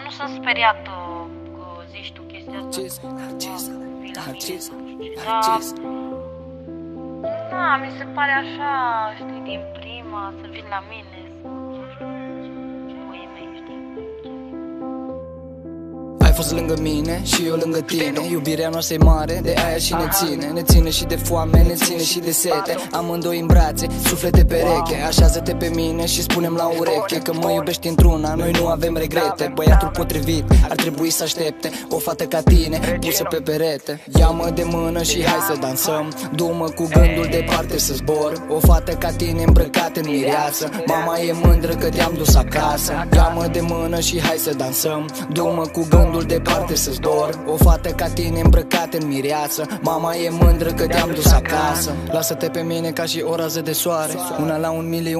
nu sunt speriat că zici tu chestia asta. Da, mi se pare așa, știi, din prima, să vin la mine, să... Puii mei, știi? Ai fost lângă mine și eu lângă tine. Iubirea noastră e mare, de aia și ne ține. Ne ține și de foame, ne ține și de sete. Amândoi în brațe, suflete pereche. Așează-te pe mine și spune-mi la ureche că mă iubești într-una, noi nu avem regrete. Băiatul potrivit ar trebui să aștepte o fată ca tine, pusă pe perete. Ia-mă de mână și hai să dansăm. Du-mă cu gândul departe să zbor. O fată ca tine îmbrăcată în mireasă. Mama e mândră că te-am dus acasă. Ia-mă de mână și hai să dansăm. Du-mă cu gândul departe să zbor. O fată ca tine îmbrăcată în mireasă. Mama e mândră că te-am dus acasă. Lasă-te pe mine ca și o rază de soare. Una la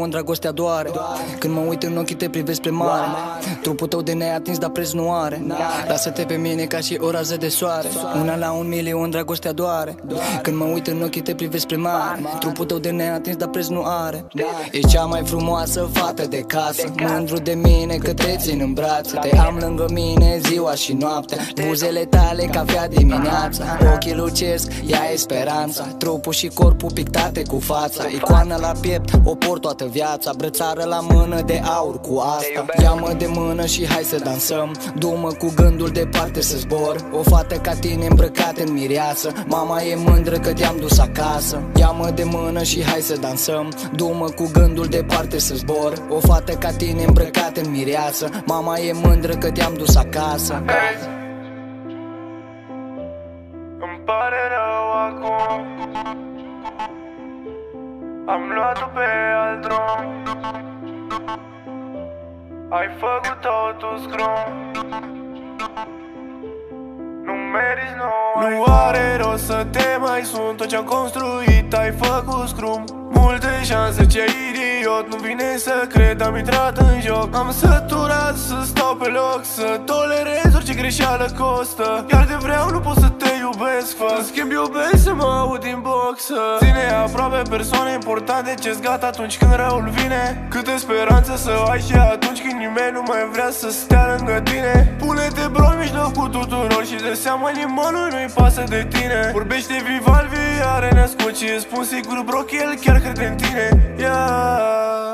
1.000.000, dragostea doare. Când mă uit în ochii te privesc spre mare. Trupul tău de neatins, dar preț nu are. Lasă-te pe mine ca și o rază de soare. Una la 1.000.000, dragostea doare. Când mă uit în ochii te privesc spre mare. Trupul tău de neatins, dar preț nu are. E cea mai frumoasă fată de casă. Mândru de mine că te țin în brațe. Te am lângă mine ziua și noaptea. Buzele tale cafea dimineața. Ochii lucesc, ea e speranța. Trupul și corpul pictate cu fața. Icoană la piept, o port toată viața. Brățară la mână de aur cu asta. Ia-mă de mână și hai să dansăm. Du-mă cu gândul departe să zbor. O fată ca tine îmbrăcată în mireasă. Mama e mândră că te-am dus acasă. Ia-mă de mână și hai să dansăm. Du-mă cu gândul departe să zbor. O fată ca tine îmbrăcată în mireasă. Mama e mândră că te-am dus acasă. Îmi pare rău acum. Am luat-o pe alt drum. Ai făcut totul scrum. Nu meriți, nu are rost să te mai sun. Tot ce-am construit ai făcut scrum. Multe șanse, ce idiot. Nu vine să cred, am intrat în joc. Am săturat să stau pe loc, să tolerez orice greșeală costă. Iar de vreau nu pot să te iubesc, fă. În schimb iubesc să mă aud din boxă. Ține aproape persoane importante ce-s gata atunci când răul vine. Câtă speranță să ai și atunci când nimeni nu mai vrea să stea lângă tine. Pune-te bro în mijlocul tuturor și dă seama nimănui nu-i pasă de tine. Vorbește Vivalvi, are născut și îți spun sigur bro că el chiar crede în tine. Yeah.